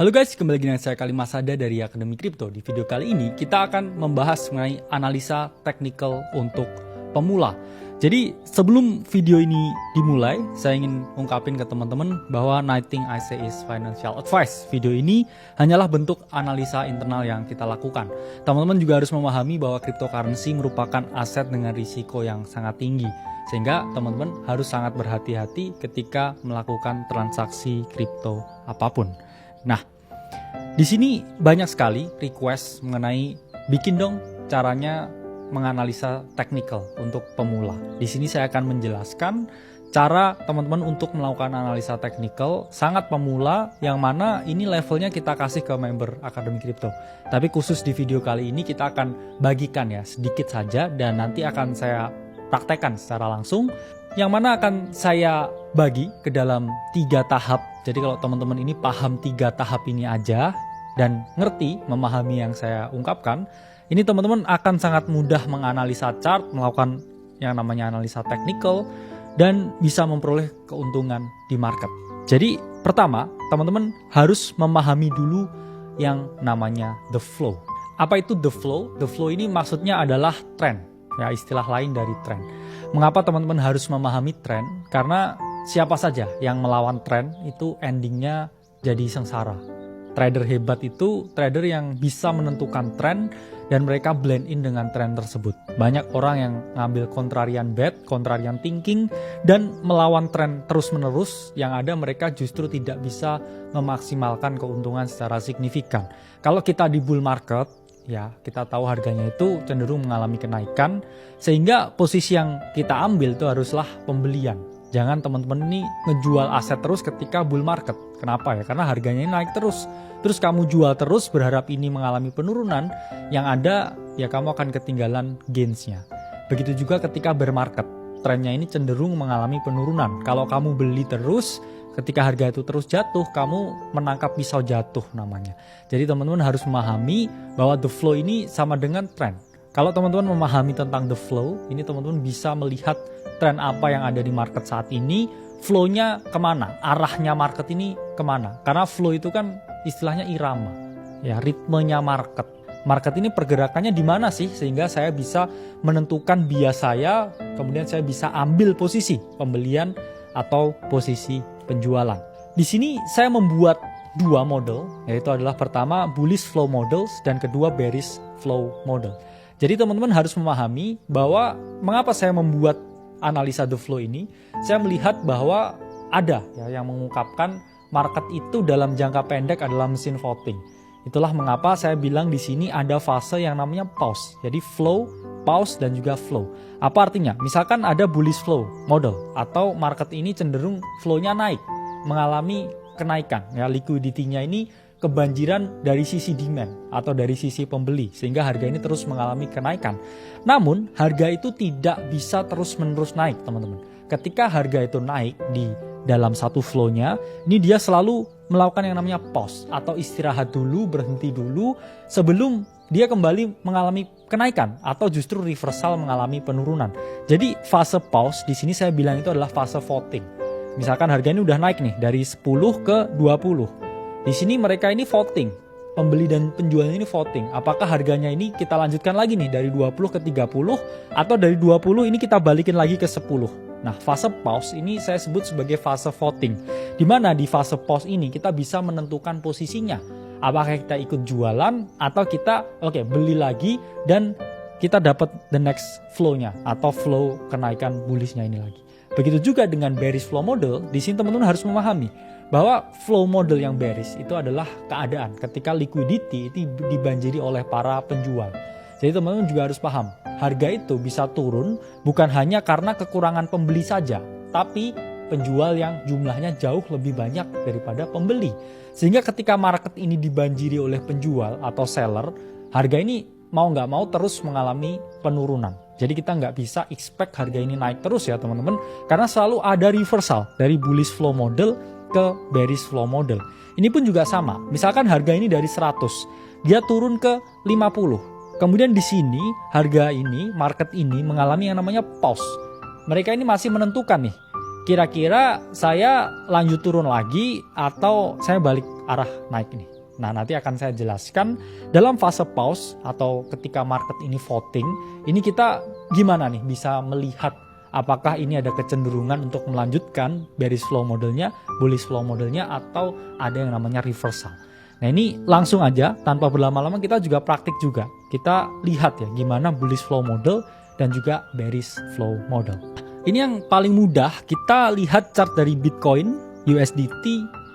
Halo guys, kembali lagi dengan saya Kalimasada dari Akademi Kripto. Di video kali ini kita akan membahas mengenai analisa teknikal untuk pemula. Jadi sebelum video ini dimulai, saya ingin ungkapin ke teman-teman bahwa nothing I say is financial advice. Video ini hanyalah bentuk analisa internal yang kita lakukan. Teman-teman juga harus memahami bahwa cryptocurrency merupakan aset dengan risiko yang sangat tinggi. Sehingga teman-teman harus sangat berhati-hati ketika melakukan transaksi kripto apapun. Nah, di sini banyak sekali request mengenai bikin dong caranya menganalisa teknikal untuk pemula. Di sini saya akan menjelaskan cara teman-teman untuk melakukan analisa teknikal sangat pemula, yang mana ini levelnya kita kasih ke member Akademi Kripto. Tapi khusus di video kali ini kita akan bagikan ya sedikit saja, dan nanti akan saya praktekkan secara langsung, yang mana akan saya bagi ke dalam 3 tahap. Jadi kalau teman-teman ini paham 3 tahap ini aja dan ngerti, memahami yang saya ungkapkan, ini teman-teman akan sangat mudah menganalisa chart, melakukan yang namanya analisa teknikal, dan bisa memperoleh keuntungan di market. Jadi pertama, teman-teman harus memahami dulu yang namanya the flow. Apa itu the flow? The flow ini maksudnya adalah tren, ya istilah lain dari tren. Mengapa teman-teman harus memahami tren? Karena siapa saja yang melawan tren itu endingnya jadi sengsara. Trader hebat itu trader yang bisa menentukan tren dan mereka blend in dengan tren tersebut. Banyak orang yang ngambil contrarian bet, contrarian thinking, dan melawan tren terus-menerus, yang ada mereka justru tidak bisa memaksimalkan keuntungan secara signifikan. Kalau kita di bull market, ya kita tahu harganya itu cenderung mengalami kenaikan, sehingga posisi yang kita ambil itu haruslah pembelian. Jangan teman-teman ini ngejual aset terus ketika bull market. Kenapa ya? Karena harganya ini naik terus. Terus kamu jual terus berharap ini mengalami penurunan, yang ada ya kamu akan ketinggalan gainsnya. Begitu juga ketika bear market, trennya ini cenderung mengalami penurunan. Kalau kamu beli terus, ketika harga itu terus jatuh, kamu menangkap pisau jatuh namanya. Jadi teman-teman harus memahami bahwa the flow ini sama dengan tren. Kalau teman-teman memahami tentang the flow, ini teman-teman bisa melihat tren apa yang ada di market saat ini, flow-nya kemana, arahnya market ini kemana. Karena flow itu kan istilahnya irama, ya ritmenya market. Market ini pergerakannya di mana sih, sehingga saya bisa menentukan bias saya, kemudian saya bisa ambil posisi pembelian atau posisi penjualan. Di sini saya membuat 2 model, yaitu adalah pertama bullish flow models dan kedua bearish flow model. Jadi teman-teman harus memahami bahwa mengapa saya membuat analisa the flow ini. Saya melihat bahwa ada ya yang mengungkapkan market itu dalam jangka pendek adalah mesin voting. Itulah mengapa saya bilang di sini ada fase yang namanya pause. Jadi flow, pause, dan juga flow. Apa artinya? Misalkan ada bullish flow model, atau market ini cenderung flow-nya naik, mengalami kenaikan. Ya, liquidity-nya ini kebanjiran dari sisi demand atau dari sisi pembeli, sehingga harga ini terus mengalami kenaikan. Namun harga itu tidak bisa terus-menerus naik, teman-teman. Ketika harga itu naik di dalam satu flow-nya, ini dia selalu melakukan yang namanya pause atau istirahat dulu, berhenti dulu sebelum dia kembali mengalami kenaikan atau justru reversal mengalami penurunan. Jadi fase pause di sini saya bilang itu adalah fase voting. Misalkan harga ini udah naik nih dari 10 ke 20. Di sini mereka ini voting, pembeli dan penjual ini voting. Apakah harganya ini kita lanjutkan lagi nih dari 20 ke 30, atau dari 20 ini kita balikin lagi ke 10. Nah, fase pause ini saya sebut sebagai fase voting. Di mana di fase pause ini kita bisa menentukan posisinya. Apakah kita ikut jualan atau kita beli lagi dan kita dapat the next flow-nya atau flow kenaikan bullishnya ini lagi. Begitu juga dengan bearish flow model. Di sini teman-teman harus memahami bahwa flow model yang bearish itu adalah keadaan ketika liquidity itu dibanjiri oleh para penjual. Jadi teman-teman juga harus paham, harga itu bisa turun bukan hanya karena kekurangan pembeli saja, tapi penjual yang jumlahnya jauh lebih banyak daripada pembeli. Sehingga ketika market ini dibanjiri oleh penjual atau seller, harga ini mau nggak mau terus mengalami penurunan. Jadi kita nggak bisa expect harga ini naik terus ya teman-teman, karena selalu ada reversal dari bullish flow model ke bearish flow model. Ini pun juga sama. Misalkan harga ini dari 100, dia turun ke 50. Kemudian di sini harga ini, market ini mengalami yang namanya pause. Mereka ini masih menentukan nih, kira-kira saya lanjut turun lagi atau saya balik arah naik nih. Nah, nanti akan saya jelaskan dalam fase pause atau ketika market ini voting, ini kita gimana nih bisa melihat apakah ini ada kecenderungan untuk melanjutkan bearish flow modelnya, bullish flow modelnya, atau ada yang namanya reversal. Nah, ini langsung aja tanpa berlama-lama kita juga praktik juga. Kita lihat ya gimana bullish flow model dan juga bearish flow model. Ini yang paling mudah, kita lihat chart dari Bitcoin USDT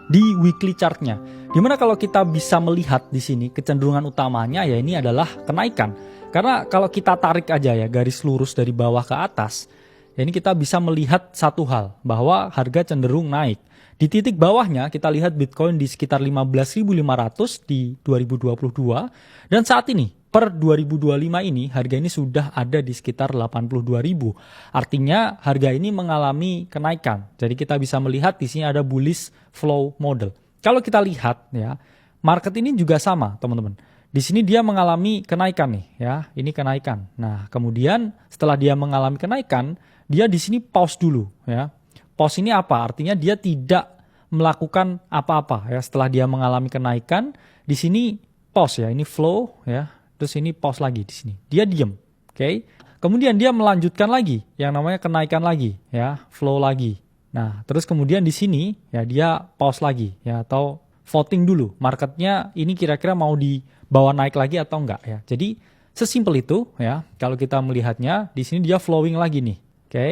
di weekly chartnya. Dimana kalau kita bisa melihat di sini kecenderungan utamanya ya ini adalah kenaikan. Karena kalau kita tarik aja ya garis lurus dari bawah ke atas, ya ini kita bisa melihat satu hal bahwa harga cenderung naik. Di titik bawahnya kita lihat Bitcoin di sekitar 15.500 di 2022 dan saat ini per 2025 ini harga ini sudah ada di sekitar 82.000. Artinya harga ini mengalami kenaikan. Jadi kita bisa melihat di sini ada bullish flow model. Kalau kita lihat ya, market ini juga sama, teman-teman. Di sini dia mengalami kenaikan nih ya, ini kenaikan. Nah, kemudian setelah dia mengalami kenaikan, dia di sini pause dulu ya. Pause ini apa? Artinya dia tidak melakukan apa-apa ya setelah dia mengalami kenaikan. Di sini pause ya, ini flow ya. Terus ini pause lagi di sini. Dia diem, oke? Kemudian dia melanjutkan lagi yang namanya kenaikan lagi ya, flow lagi. Nah, terus kemudian di sini ya dia pause lagi ya atau voting dulu. Marketnya ini kira-kira mau dibawa naik lagi atau enggak ya. Jadi sesimpel itu ya. Kalau kita melihatnya di sini dia flowing lagi nih. Oke.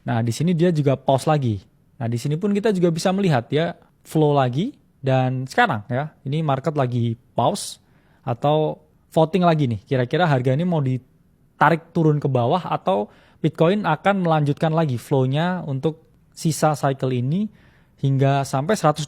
Nah, di sini dia juga pause lagi. Nah, di sini pun kita juga bisa melihat ya flow lagi dan sekarang ya. Ini market lagi pause atau voting lagi nih. Kira-kira harga ini mau ditarik turun ke bawah atau Bitcoin akan melanjutkan lagi flow-nya untuk sisa cycle ini hingga sampai 120.000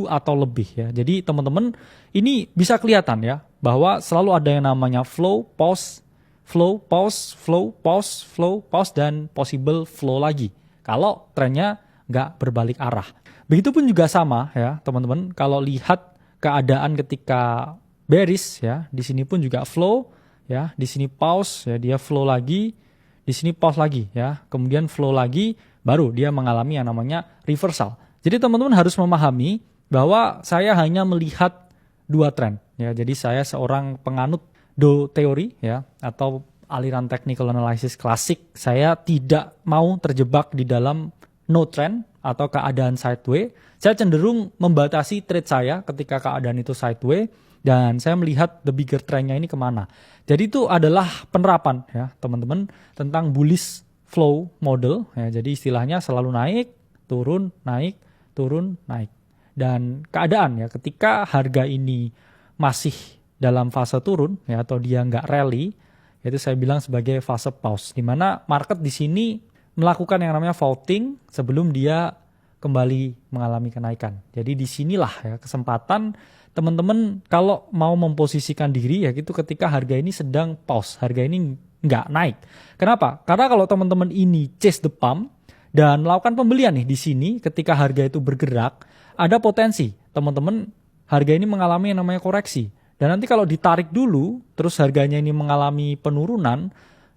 atau lebih ya. Jadi teman-teman ini bisa kelihatan ya bahwa selalu ada yang namanya flow, pause, flow, pause, flow, pause, flow, pause, dan possible flow lagi. Kalau trennya nggak berbalik arah. Begitupun juga sama ya teman-teman. Kalau lihat keadaan ketika bearish ya, di sini pun juga flow ya, di sini pause ya, dia flow lagi, di sini pause lagi ya, kemudian flow lagi. Baru dia mengalami yang namanya reversal. Jadi teman-teman harus memahami bahwa saya hanya melihat dua tren. Ya, jadi saya seorang penganut Do teori ya atau aliran technical analysis klasik. Saya tidak mau terjebak di dalam no trend atau keadaan sideways. Saya cenderung membatasi trade saya ketika keadaan itu sideways dan saya melihat the bigger trendnya ini kemana. Jadi itu adalah penerapan ya teman-teman tentang bullish flow model ya, jadi istilahnya selalu naik, turun, naik, turun, naik. Dan keadaan ya ketika harga ini masih dalam fase turun ya atau dia nggak rally, itu saya bilang sebagai fase pause, di mana market di sini melakukan yang namanya voting sebelum dia kembali mengalami kenaikan. Jadi disinilah ya kesempatan teman-teman kalau mau memposisikan diri ya gitu ketika harga ini sedang pause, harga ini nggak naik. Kenapa? Karena kalau teman-teman ini chase the pump dan melakukan pembelian nih di sini ketika harga itu bergerak, ada potensi teman-teman harga ini mengalami yang namanya koreksi. Dan nanti kalau ditarik dulu, terus harganya ini mengalami penurunan,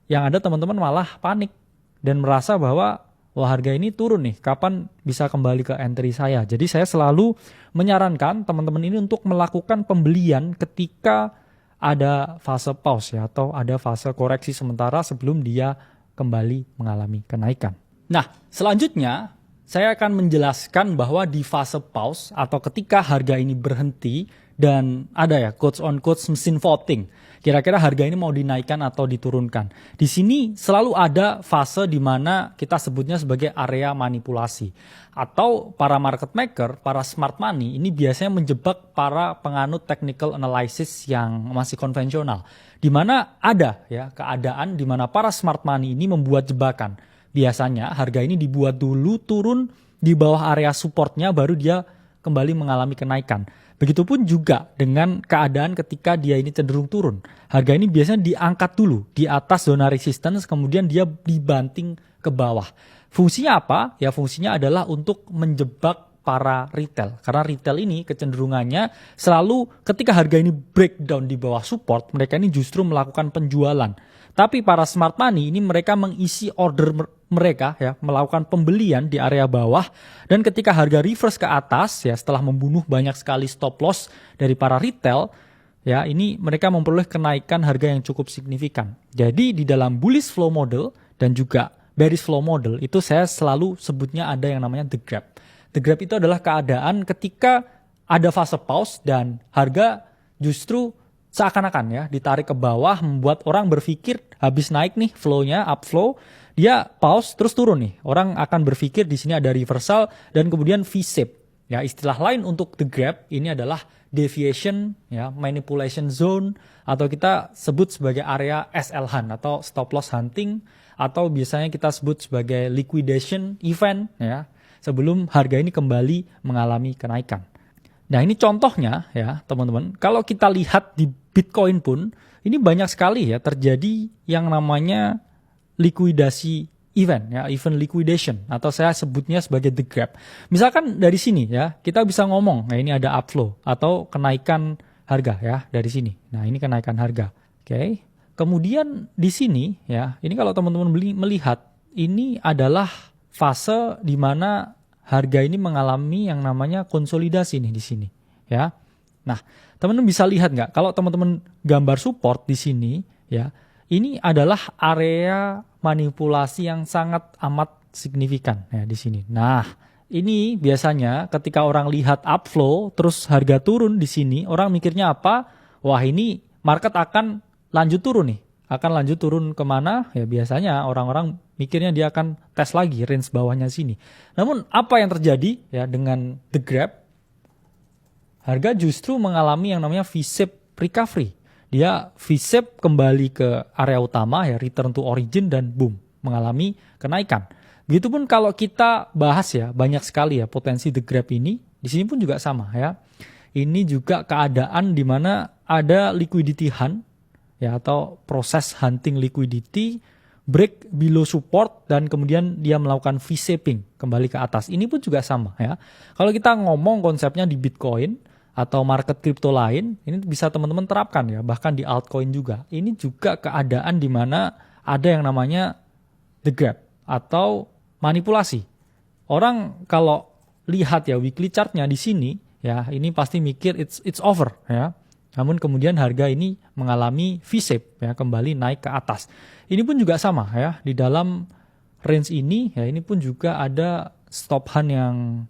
yang ada teman-teman malah panik dan merasa bahwa wah harga ini turun nih, kapan bisa kembali ke entry saya. Jadi saya selalu menyarankan teman-teman ini untuk melakukan pembelian ketika ada fase pause ya atau ada fase koreksi sementara sebelum dia kembali mengalami kenaikan. Nah, selanjutnya saya akan menjelaskan bahwa di fase pause atau ketika harga ini berhenti dan ada ya quotes on quotes mesin voting. Kira-kira harga ini mau dinaikkan atau diturunkan. Di sini selalu ada fase di mana kita sebutnya sebagai area manipulasi. Atau para market maker, para smart money ini biasanya menjebak para penganut technical analysis yang masih konvensional. Di mana ada ya keadaan di mana para smart money ini membuat jebakan. Biasanya harga ini dibuat dulu turun di bawah area supportnya baru dia kembali mengalami kenaikan. Begitupun juga dengan keadaan ketika dia ini cenderung turun. Harga ini biasanya diangkat dulu di atas zona resistance, kemudian dia dibanting ke bawah. Fungsinya apa? Ya fungsinya adalah untuk menjebak para retail. Karena retail ini kecenderungannya selalu ketika harga ini breakdown di bawah support, mereka ini justru melakukan penjualan. Tapi para smart money ini mereka mengisi order mereka ya, melakukan pembelian di area bawah, dan ketika harga reverse ke atas ya setelah membunuh banyak sekali stop loss dari para retail ya, ini mereka memperoleh kenaikan harga yang cukup signifikan. Jadi di dalam bullish flow model dan juga bearish flow model itu saya selalu sebutnya ada yang namanya the gap. The gap itu adalah keadaan ketika ada fase pause dan harga justru seakan-akan ya ditarik ke bawah, membuat orang berpikir habis naik nih flow-nya, upflow, dia pause terus turun nih. Orang akan berpikir di sini ada reversal dan kemudian V-shape. Ya, istilah lain untuk the gap ini adalah deviation ya, manipulation zone, atau kita sebut sebagai area SL hunt atau stop loss hunting, atau biasanya kita sebut sebagai liquidation event ya, sebelum harga ini kembali mengalami kenaikan. Nah, ini contohnya ya teman-teman, kalau kita lihat di Bitcoin pun ini banyak sekali ya terjadi yang namanya likuidasi event ya, event liquidation, atau saya sebutnya sebagai the gap. Misalkan dari sini ya kita bisa ngomong, nah ini ada upflow atau kenaikan harga ya dari sini. Nah, ini kenaikan harga. Oke. Kemudian di sini ya, ini kalau teman-teman melihat ini adalah fase di mana harga ini mengalami yang namanya konsolidasi nih di sini ya. Nah, teman-teman bisa lihat nggak kalau teman-teman gambar support di sini ya, ini adalah area manipulasi yang sangat amat signifikan ya di sini. Nah, ini biasanya ketika orang lihat upflow terus harga turun di sini, orang mikirnya apa? Wah, ini market akan lanjut turun nih. Akan lanjut turun kemana? Ya biasanya orang-orang mikirnya dia akan tes lagi range bawahnya sini. Namun apa yang terjadi ya dengan the gap? Harga justru mengalami yang namanya V-shape recovery. Dia V-shape kembali ke area utama ya, return to origin, dan boom, mengalami kenaikan. Begitupun kalau kita bahas ya, banyak sekali ya potensi the gap ini. Di sini pun juga sama ya. Ini juga keadaan di mana ada liquidity hunt ya, atau proses hunting liquidity, break below support, dan kemudian dia melakukan V-shaping kembali ke atas. Ini pun juga sama ya. Kalau kita ngomong konsepnya di Bitcoin atau market kripto lain, ini bisa teman-teman terapkan ya, bahkan di altcoin juga. Ini juga keadaan di mana ada yang namanya the gap atau manipulasi. Orang kalau lihat ya weekly chartnya di sini ya, ini pasti mikir it's over ya. Namun kemudian harga ini mengalami V-shape ya, kembali naik ke atas. Ini pun juga sama ya, di dalam range ini ya, ini pun juga ada stop hunt yang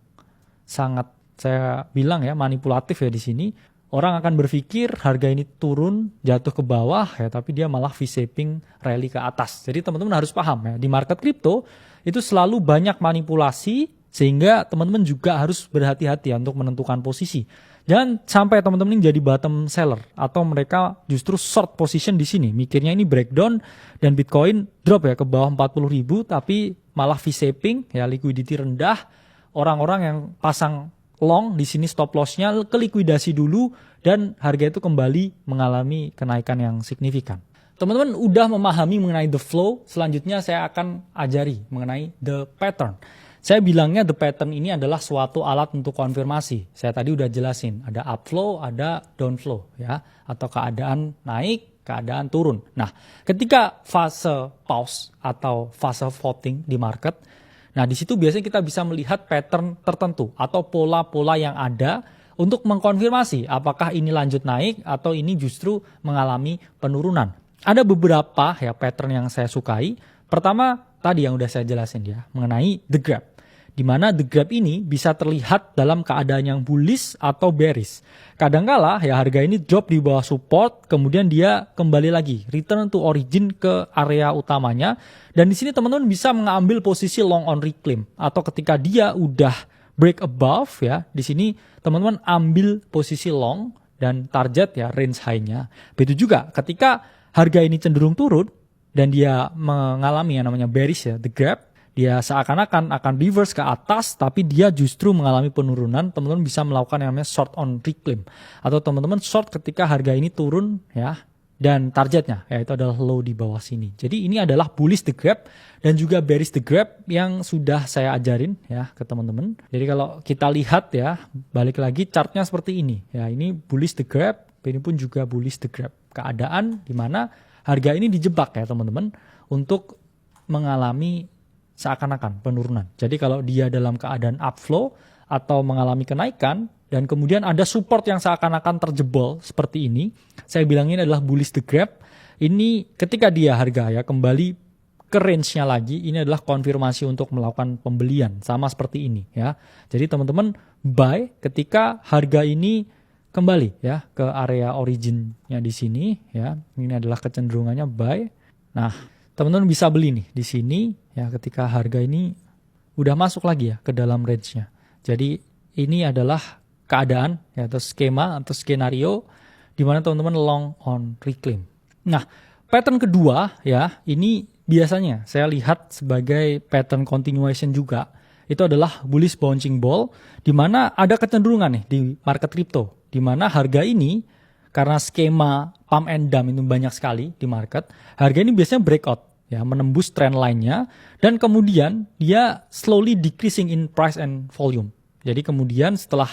sangat, saya bilang ya, manipulatif ya di sini. Orang akan berpikir harga ini turun, jatuh ke bawah ya, tapi dia malah V-shaping rally ke atas. Jadi teman-teman harus paham ya, di market kripto itu selalu banyak manipulasi, sehingga teman-teman juga harus berhati-hati ya untuk menentukan posisi. Jangan sampai teman-teman ini jadi bottom seller atau mereka justru short position di sini. Mikirnya ini breakdown dan Bitcoin drop ya ke bawah 40.000, tapi malah V-shaping ya, liquidity rendah. Orang-orang yang pasang long di sini stop loss-nya ke likuidasi dulu dan harga itu kembali mengalami kenaikan yang signifikan. Teman-teman udah memahami mengenai the flow, selanjutnya saya akan ajari mengenai the pattern. Saya bilangnya the pattern ini adalah suatu alat untuk konfirmasi. Saya tadi udah jelasin, ada upflow, ada downflow ya, atau keadaan naik, keadaan turun. Nah, ketika fase pause atau fase voting di market, nah di situ biasanya kita bisa melihat pattern tertentu atau pola-pola yang ada untuk mengkonfirmasi apakah ini lanjut naik atau ini justru mengalami penurunan. Ada beberapa ya pattern yang saya sukai. Pertama tadi yang udah saya jelasin ya, mengenai the gap. Di mana the gap ini bisa terlihat dalam keadaan yang bullish atau bearish. Kadangkala ya harga ini drop di bawah support, kemudian dia kembali lagi return to origin ke area utamanya, dan di sini teman-teman bisa mengambil posisi long on reclaim, atau ketika dia udah break above ya, di sini teman-teman ambil posisi long dan target ya range high-nya. Begitu juga ketika harga ini cenderung turun dan dia mengalami yang namanya bearish ya, the gap, dia seakan-akan akan reverse ke atas, tapi dia justru mengalami penurunan. Teman-teman bisa melakukan yang namanya short on reclaim, atau teman-teman short ketika harga ini turun ya, dan targetnya yaitu adalah low di bawah sini. Jadi ini adalah bullish the gap dan juga bearish the gap yang sudah saya ajarin ya ke teman-teman. Jadi kalau kita lihat ya, balik lagi chartnya seperti ini ya, ini bullish the gap, ini pun juga bullish the gap. Keadaan di mana harga ini dijebak ya teman-teman untuk mengalami seakan-akan penurunan. Jadi kalau dia dalam keadaan upflow atau mengalami kenaikan dan kemudian ada support yang seakan-akan terjebol seperti ini, saya bilangin adalah bullish the gap. Ini ketika dia harga ya kembali ke range-nya lagi, ini adalah konfirmasi untuk melakukan pembelian sama seperti ini ya. Jadi teman-teman buy ketika harga ini kembali ya ke area originnya di sini ya. Ini adalah kecenderungannya buy. Nah, teman-teman bisa beli nih di sini ya ketika harga ini udah masuk lagi ya ke dalam range-nya. Jadi ini adalah keadaan ya atau skema atau skenario di mana teman-teman long on reclaim. Nah, pattern kedua ya, ini biasanya saya lihat sebagai pattern continuation juga. Itu adalah bullish bouncing ball di mana ada kecenderungan nih di market crypto di mana harga ini karena skema pump and dump itu banyak sekali di market, harga ini biasanya breakout ya, menembus trend line-nya dan kemudian dia slowly decreasing in price and volume. Jadi kemudian setelah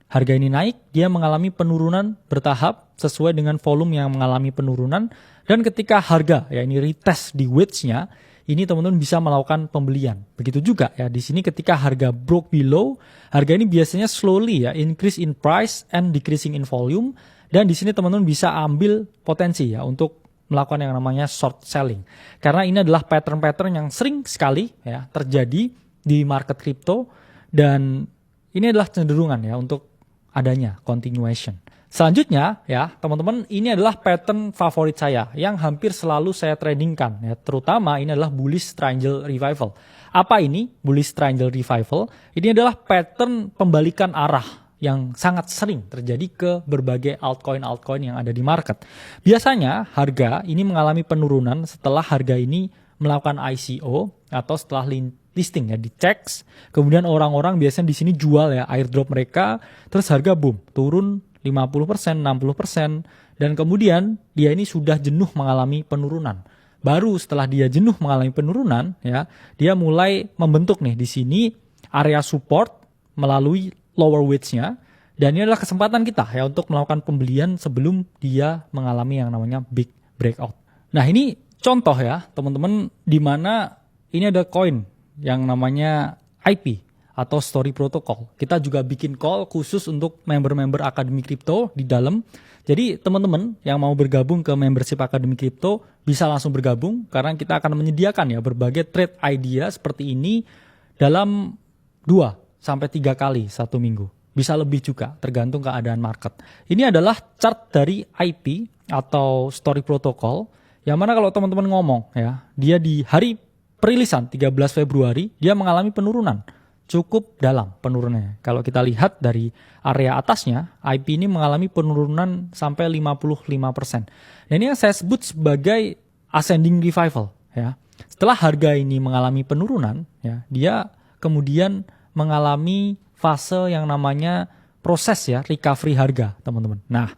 harga ini naik, dia mengalami penurunan bertahap sesuai dengan volume yang mengalami penurunan dan ketika harga ya ini retest di wedge-nya, ini teman-teman bisa melakukan pembelian. Begitu juga ya di sini ketika harga broke below, harga ini biasanya slowly ya increase in price and decreasing in volume. Dan di sini teman-teman bisa ambil potensi ya untuk melakukan yang namanya short selling. Karena ini adalah pattern-pattern yang sering sekali ya terjadi di market crypto dan ini adalah cenderungan ya untuk adanya continuation. Selanjutnya ya teman-teman, ini adalah pattern favorit saya yang hampir selalu saya tradingkan ya, terutama ini adalah bullish triangle revival. Apa ini bullish triangle revival? Ini adalah pattern pembalikan arah yang sangat sering terjadi ke berbagai altcoin yang ada di market. Biasanya harga ini mengalami penurunan setelah harga ini melakukan ICO atau setelah listing ya di CEX. Kemudian orang-orang biasanya di sini jual ya airdrop mereka, terus harga boom turun 50%, 60% dan kemudian dia ini sudah jenuh mengalami penurunan. Baru setelah dia jenuh mengalami penurunan ya, dia mulai membentuk nih di sini area support melalui lower wedge-nya dan ini adalah kesempatan kita ya untuk melakukan pembelian sebelum dia mengalami yang namanya big breakout. Nah, ini contoh ya, teman-teman, di mana ini ada koin yang namanya IP atau Story Protocol. Kita juga bikin call khusus untuk member-member Akademi Kripto di dalam. Jadi teman-teman yang mau bergabung ke membership Akademi Kripto bisa langsung bergabung karena kita akan menyediakan ya berbagai trade idea seperti ini dalam 2 sampai 3 kali satu minggu. Bisa lebih juga, tergantung keadaan market. Ini adalah chart dari IP atau Story Protocol, yang mana kalau teman-teman ngomong ya, dia di hari perilisan 13 Februari, dia mengalami penurunan. Cukup dalam penurunannya. Kalau kita lihat dari area atasnya, IP ini mengalami penurunan sampai 55%. Dan ini yang saya sebut sebagai ascending revival. Ya. Setelah harga ini mengalami penurunan, ya, dia kemudian mengalami fase yang namanya proses ya recovery harga, teman-teman. Nah,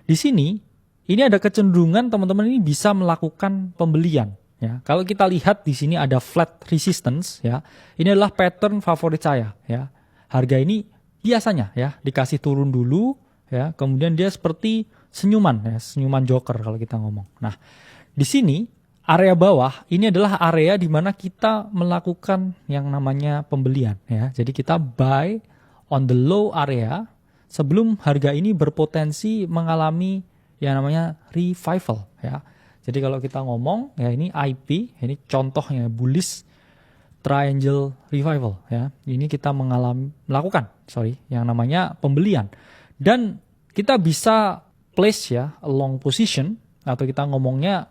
di sini ini ada kecenderungan teman-teman ini bisa melakukan pembelian ya. Kalau kita lihat di sini ada flat resistance ya. Ini adalah pattern favorit saya ya. Harga ini biasanya ya dikasih turun dulu ya, kemudian dia seperti senyuman ya, senyuman joker kalau kita ngomong. Nah, di sini area bawah ini adalah area di mana kita melakukan yang namanya pembelian ya. Jadi kita buy on the low area sebelum harga ini berpotensi mengalami yang namanya revival ya. Jadi kalau kita ngomong ya ini IP, ini contohnya bullish triangle revival ya. Ini kita melakukan yang namanya pembelian dan kita bisa place ya a long position atau kita ngomongnya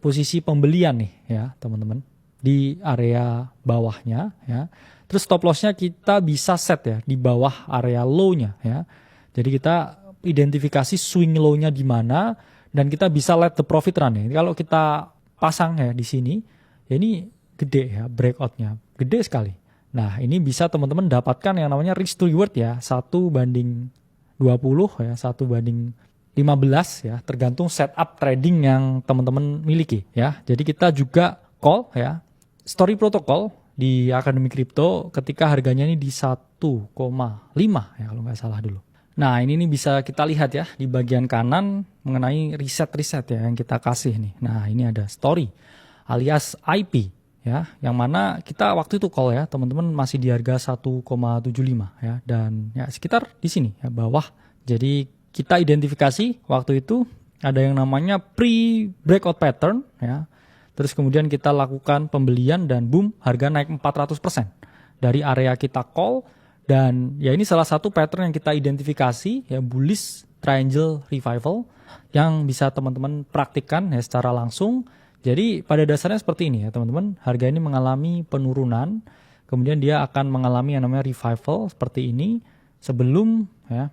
posisi pembelian nih ya teman-teman di area bawahnya ya. Terus stop lossnya kita bisa set ya di bawah area low-nya ya. Jadi kita identifikasi swing low-nya di mana dan kita bisa let the profit run ya. Kalau kita pasang ya di sini ya ini gede ya breakout-nya, gede sekali. Nah, ini bisa teman-teman dapatkan yang namanya risk to reward ya, 1/20 ya, 1/15 ya, tergantung setup trading yang teman-teman miliki ya. Jadi kita juga call ya Story Protocol di Akademi Kripto ketika harganya ini di 1,5 ya kalau nggak salah dulu. Nah, ini nih bisa kita lihat ya di bagian kanan mengenai riset-riset ya yang kita kasih nih. Nah, ini ada story alias IP ya, yang mana kita waktu itu call ya, teman-teman masih di harga 1,75 ya, dan ya sekitar di sini ya bawah. Jadi kita identifikasi waktu itu ada yang namanya pre-breakout pattern ya. Terus kemudian kita lakukan pembelian dan boom, harga naik 400% dari area kita call. Dan ya ini salah satu pattern yang kita identifikasi ya, bullish triangle revival yang bisa teman-teman praktikkan ya secara langsung. Jadi pada dasarnya seperti ini ya teman-teman, harga ini mengalami penurunan, kemudian dia akan mengalami yang namanya revival seperti ini sebelum ya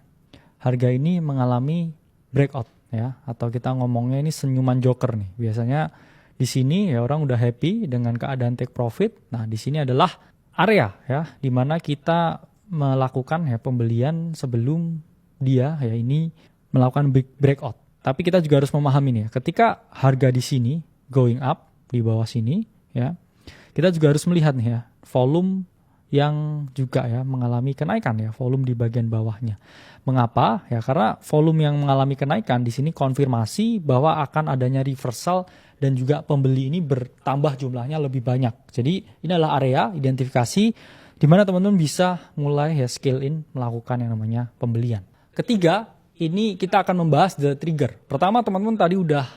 harga ini mengalami breakout ya, atau kita ngomongnya ini senyuman joker nih. Biasanya di sini ya orang udah happy dengan keadaan take profit. Nah, di sini adalah area ya di mana kita melakukan ya pembelian sebelum dia ya ini melakukan big breakout. Tapi kita juga harus memahami nih ya, ketika harga di sini going up di bawah sini ya, kita juga harus melihat nih ya volume yang juga ya mengalami kenaikan ya, volume di bagian bawahnya. Mengapa? Ya karena volume yang mengalami kenaikan di sini konfirmasi bahwa akan adanya reversal dan juga pembeli ini bertambah jumlahnya lebih banyak. Jadi ini adalah area identifikasi di mana teman-teman bisa mulai ya scale in melakukan yang namanya pembelian. Ketiga, ini kita akan membahas the trigger. Pertama, teman-teman tadi udah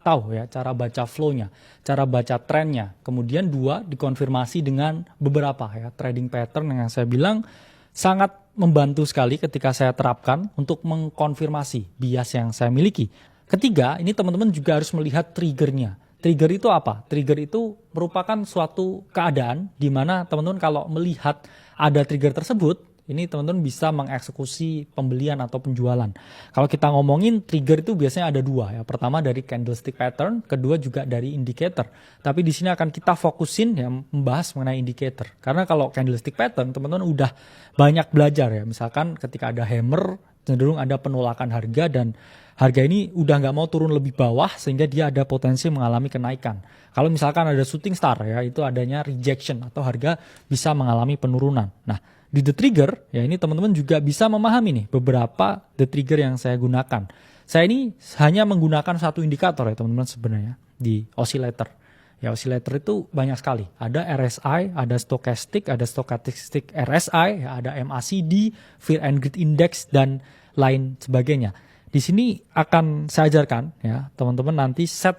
tahu ya cara baca flow-nya, cara baca trennya. Kemudian dua, dikonfirmasi dengan beberapa ya trading pattern yang saya bilang sangat membantu sekali ketika saya terapkan untuk mengkonfirmasi bias yang saya miliki. Ketiga, ini teman-teman juga harus melihat triggernya. Trigger itu apa? Trigger itu merupakan suatu keadaan di mana teman-teman kalau melihat ada trigger tersebut, ini teman-teman bisa mengeksekusi pembelian atau penjualan. Kalau kita ngomongin trigger itu biasanya ada dua ya. Pertama dari candlestick pattern, kedua juga dari indicator. Tapi di sini akan kita fokusin ya membahas mengenai indicator. Karena kalau candlestick pattern teman-teman udah banyak belajar ya. Misalkan ketika ada hammer, cenderung ada penolakan harga dan harga ini udah nggak mau turun lebih bawah sehingga dia ada potensi mengalami kenaikan. Kalau misalkan ada shooting star ya, itu adanya rejection atau harga bisa mengalami penurunan. Nah, di the trigger ya ini teman-teman juga bisa memahami nih beberapa the trigger yang saya gunakan. Saya ini hanya menggunakan satu indikator ya teman-teman sebenarnya di oscillator. Ya oscillator itu banyak sekali. Ada RSI, ada stochastic, ada stochastic RSI, ya, ada MACD, Fear and Greed Index dan lain sebagainya. Di sini akan saya ajarkan ya teman-teman nanti set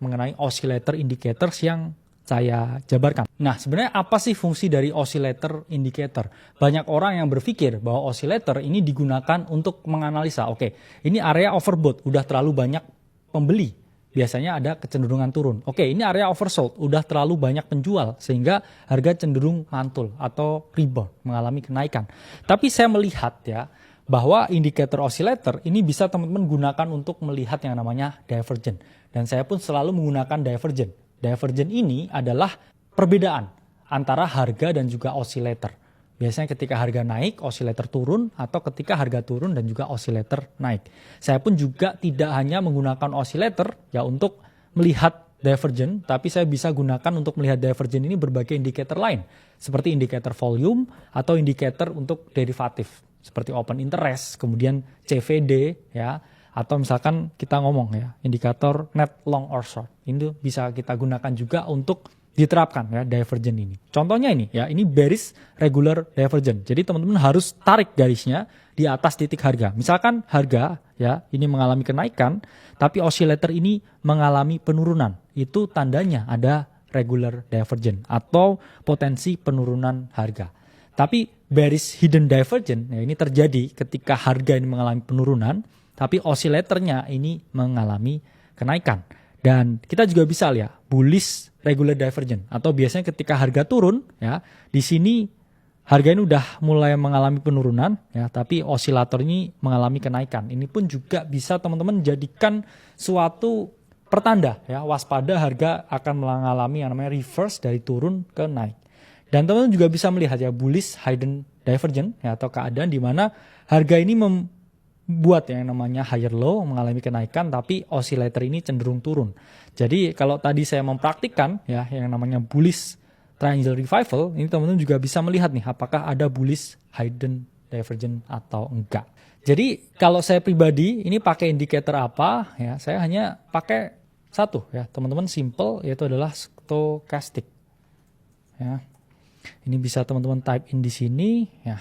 mengenai oscillator indicators yang saya jabarkan. Nah sebenarnya apa sih fungsi dari oscillator indicator? Banyak orang yang berpikir bahwa oscillator ini digunakan untuk menganalisa. Oke, ini area overbought, udah terlalu banyak pembeli. Biasanya ada kecenderungan turun. Oke, ini area oversold, udah terlalu banyak penjual sehingga harga cenderung mantul atau rebound, mengalami kenaikan. Tapi saya melihat ya bahwa indikator oscillator ini bisa teman-teman gunakan untuk melihat yang namanya divergent. Dan saya pun selalu menggunakan divergent. Divergent ini adalah perbedaan antara harga dan juga oscillator. Biasanya ketika harga naik, oscillator turun, atau ketika harga turun dan juga oscillator naik. Saya pun juga tidak hanya menggunakan oscillator ya untuk melihat divergent, tapi saya bisa gunakan untuk melihat divergent ini berbagai indikator lain, seperti indikator volume atau indikator untuk derivatif, seperti open interest, kemudian CVD ya, atau misalkan kita ngomong ya, indikator net long or short. Ini bisa kita gunakan juga untuk diterapkan ya divergent ini. Contohnya ini ya, ini bearish regular divergent. Jadi teman-teman harus tarik garisnya di atas titik harga. Misalkan harga ya ini mengalami kenaikan, tapi oscillator ini mengalami penurunan. Itu tandanya ada regular divergent atau potensi penurunan harga. Tapi bearish hidden divergent ya ini terjadi ketika harga ini mengalami penurunan, tapi oscillatornya ini mengalami kenaikan. Dan kita juga bisa lihat bullish regular divergent atau biasanya ketika harga turun ya, di sini harga ini udah mulai mengalami penurunan ya, tapi osilator ini mengalami kenaikan. Ini pun juga bisa teman-teman jadikan suatu pertanda ya, waspada harga akan mengalami yang namanya reverse dari turun ke naik. Dan teman-teman juga bisa melihat ya bullish hidden divergent ya, atau keadaan di mana harga ini buat yang namanya higher low mengalami kenaikan tapi oscillator ini cenderung turun. Jadi kalau tadi saya mempraktikkan ya yang namanya bullish triangle revival, ini teman-teman juga bisa melihat nih apakah ada bullish hidden divergent atau enggak. Jadi kalau saya pribadi ini pakai indikator apa ya, saya hanya pakai satu ya teman-teman, simple, yaitu adalah stochastic ya. Ini bisa teman-teman type in di sini ya,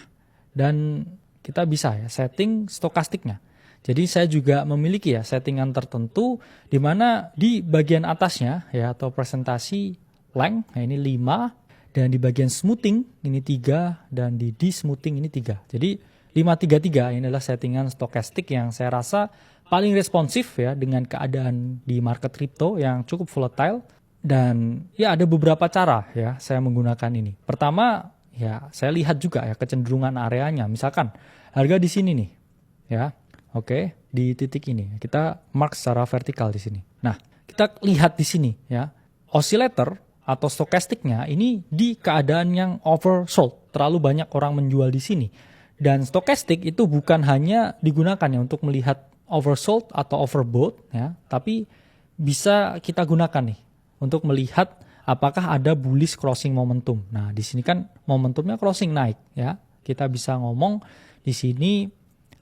dan kita bisa ya setting stokastiknya. Jadi saya juga memiliki ya settingan tertentu di mana di bagian atasnya ya atau presentasi length ya, ini 5, dan di bagian smoothing ini 3, dan di de-smoothing ini 3. Jadi 533 ini adalah settingan stokastik yang saya rasa paling responsif ya dengan keadaan di market kripto yang cukup volatile. Dan ya ada beberapa cara ya saya menggunakan ini. Pertama ya saya lihat juga ya kecenderungan areanya. Misalkan harga di sini nih ya. Oke, di titik ini kita mark secara vertikal di sini. Nah, kita lihat di sini ya. Oscillator atau stokastiknya ini di keadaan yang oversold. Terlalu banyak orang menjual di sini. Dan stokastik itu bukan hanya digunakan ya untuk melihat oversold atau overbought ya, tapi bisa kita gunakan nih untuk melihat apakah ada bullish crossing momentum. Nah, di sini kan momentumnya crossing naik ya. Kita bisa ngomong di sini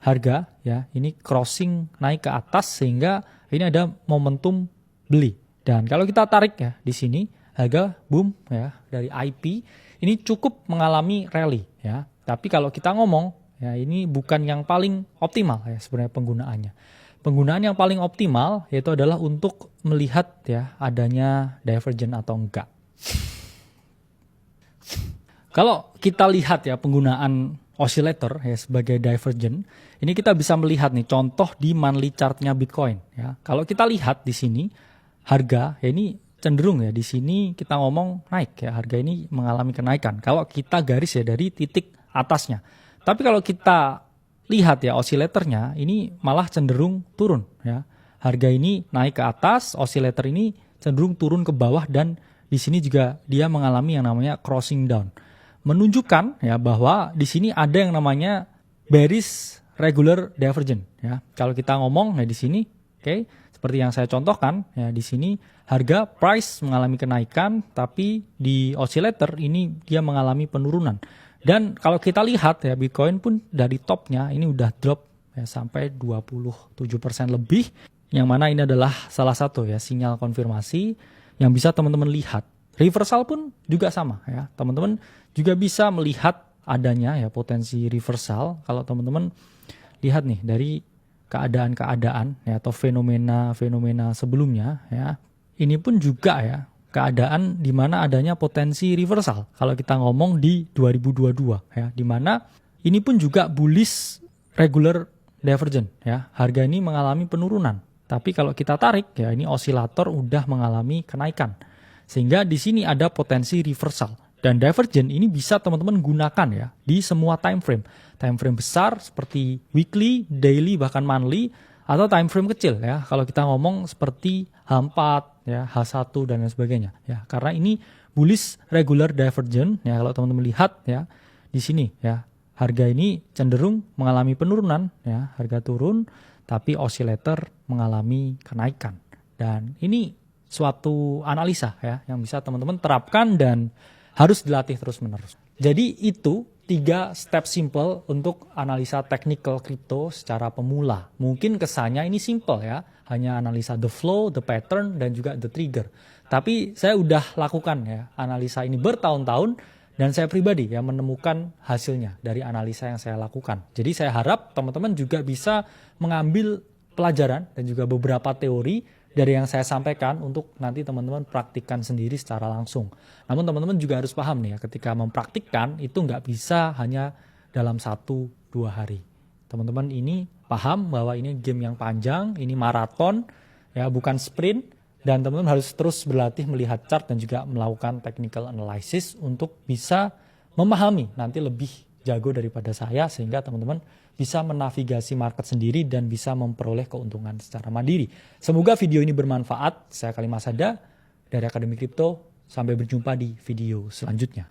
harga ya, ini crossing naik ke atas sehingga ini ada momentum beli. Dan kalau kita tarik ya di sini harga boom ya dari IP ini cukup mengalami rally ya. Tapi kalau kita ngomong ya ini bukan yang paling optimal ya sebenarnya penggunaannya. Penggunaan yang paling optimal yaitu adalah untuk melihat ya adanya divergent atau enggak. Kalau kita lihat ya penggunaan oscillator ya sebagai divergent, ini kita bisa melihat nih contoh di monthly chartnya Bitcoin ya. Kalau kita lihat di sini harga ya ini cenderung ya di sini kita ngomong naik ya, harga ini mengalami kenaikan. Kalau kita garis ya dari titik atasnya. Tapi kalau kita lihat ya oscillatornya ini malah cenderung turun ya. Harga ini naik ke atas, oscillator ini cenderung turun ke bawah, dan di sini juga dia mengalami yang namanya crossing down. Menunjukkan ya bahwa di sini ada yang namanya bearish regular divergent ya. Kalau kita ngomong ya di sini, oke, seperti yang saya contohkan ya di sini harga price mengalami kenaikan, tapi di oscillator ini dia mengalami penurunan. Dan kalau kita lihat ya Bitcoin pun dari topnya ini udah drop ya sampai 27% lebih, yang mana ini adalah salah satu ya sinyal konfirmasi yang bisa teman-teman lihat. Reversal pun juga sama ya. Teman-teman juga bisa melihat adanya ya potensi reversal kalau teman-teman lihat nih dari keadaan-keadaan ya atau fenomena-fenomena sebelumnya ya. Ini pun juga ya keadaan di mana adanya potensi reversal. Kalau kita ngomong di 2022 ya, di mana ini pun juga bullish regular divergent ya. Harga ini mengalami penurunan. Tapi kalau kita tarik ya ini osilator udah mengalami kenaikan. Sehingga di sini ada potensi reversal. Dan divergent ini bisa teman-teman gunakan ya di semua time frame. Time frame besar seperti weekly, daily, bahkan monthly, atau time frame kecil ya. Kalau kita ngomong seperti H4 ya, H1 dan lain sebagainya ya. Karena ini bullish regular divergent ya, kalau teman-teman lihat ya di sini ya. Harga ini cenderung mengalami penurunan ya, harga turun tapi oscillator mengalami kenaikan. Dan ini suatu analisa ya yang bisa teman-teman terapkan dan harus dilatih terus-menerus. Jadi itu 3 step simple untuk analisa technical crypto secara pemula. Mungkin kesannya ini simple ya, hanya analisa the flow, the pattern, dan juga the trigger. Tapi saya udah lakukan ya analisa ini bertahun-tahun, dan saya pribadi ya menemukan hasilnya dari analisa yang saya lakukan. Jadi saya harap teman-teman juga bisa mengambil pelajaran dan juga beberapa teori dari yang saya sampaikan untuk nanti teman-teman praktikkan sendiri secara langsung. Namun teman-teman juga harus paham nih ya, ketika mempraktikkan itu nggak bisa hanya dalam 1-2 hari. Teman-teman ini paham bahwa ini game yang panjang, ini maraton, ya bukan sprint, dan teman-teman harus terus berlatih melihat chart dan juga melakukan technical analysis untuk bisa memahami nanti lebih jago daripada saya, sehingga teman-teman bisa menavigasi market sendiri dan bisa memperoleh keuntungan secara mandiri. Semoga video ini bermanfaat. Saya Khalil Masada dari Akademi Kripto. Sampai berjumpa di video selanjutnya.